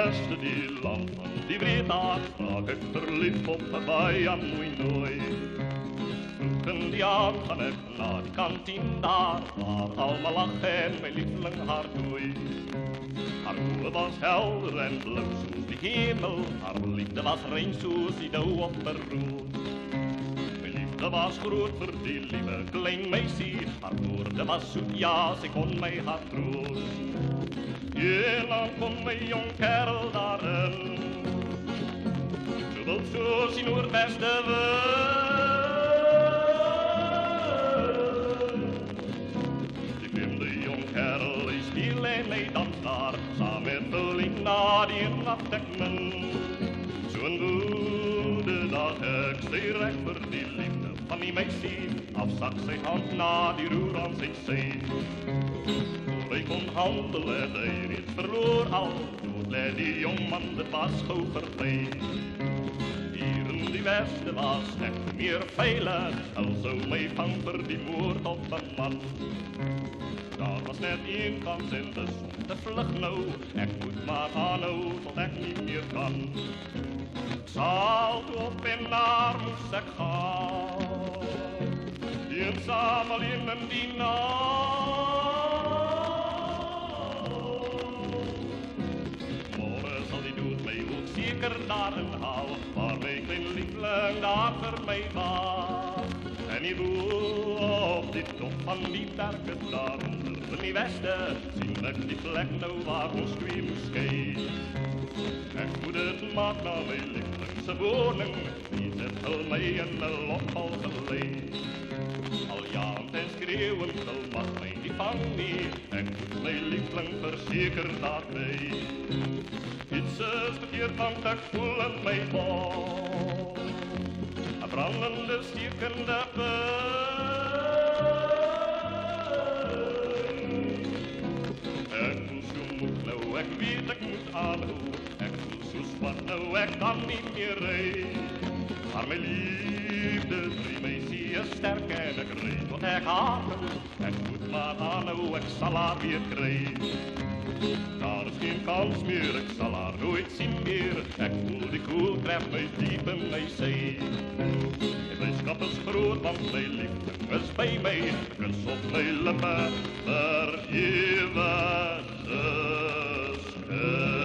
beste die land van die breedaad raak ik verliefd op bij aan moei. Vroeg in die avond gaan ik naar die kantine daar, waar allemaal lachen en mijn lieveling haar doei. Haar ogen was helder en blauw zoals de hemel, haar liefde was rein zoals die dauw op de rood. Mijn liefde was groot voor die lieve klein meisje, haar woorden was zoet, ja, ze kon mij haar troost. Heel lang kon mijn jong kerel daarin, ze wil zo zien hoe het beste wil. Mij dan daar, samen met de Linda die in afdekken. Zo'n woede dat ik steeds recht voor die liefde van die meisje, afzak zijn hand na die roer aan zich zee. Voor ik kon handelen, hij reeds verloor al, toen leid die jongman de pas gauw voorbij. Hier in die westen was echt meer veilig, al zou mij vang voor die moord op een man. Daar was net één kans in de zon te vlug nou, ik moet maar gaan nou tot ik niet meer kan. Ik zal op en naar moest ik gaan, die eenzaam alleen in die nacht. Morgen zal die dood mij ook zeker daarin houden, waar mijn klein lieveling daar voor mij wacht. En ik voel op die top van die bergen daaronder in die westen, zien ik die plek nou waar ons twee moest gaan. Ik moet het maken naar mijn lievelingse woning, die zit al mij in de lokhal geleid. Al jaant en schreeuwend, al mag mij niet vangen, ik moet mijn lieveling verzekerd daarbij. Iets is verkeerd, want ik voel in mijn bol een brandende, stiekende pijn. Ik weet ik moet aanhouden, ik voel zo zwart nou, ik kan niet meer rijden. Maar mijn liefde drie mij zeer sterk en ik rijd wat ik haat. Ik moet maar aanhouden, ik zal haar weer krijgen. Daar is geen kans meer, ik zal haar nooit zien meer. Ik voel die koel treft mij diep in mijn zee. De blijdschap is groot, want mijn liefde is bij mij. De kus op mijn lippen, vergeven ze.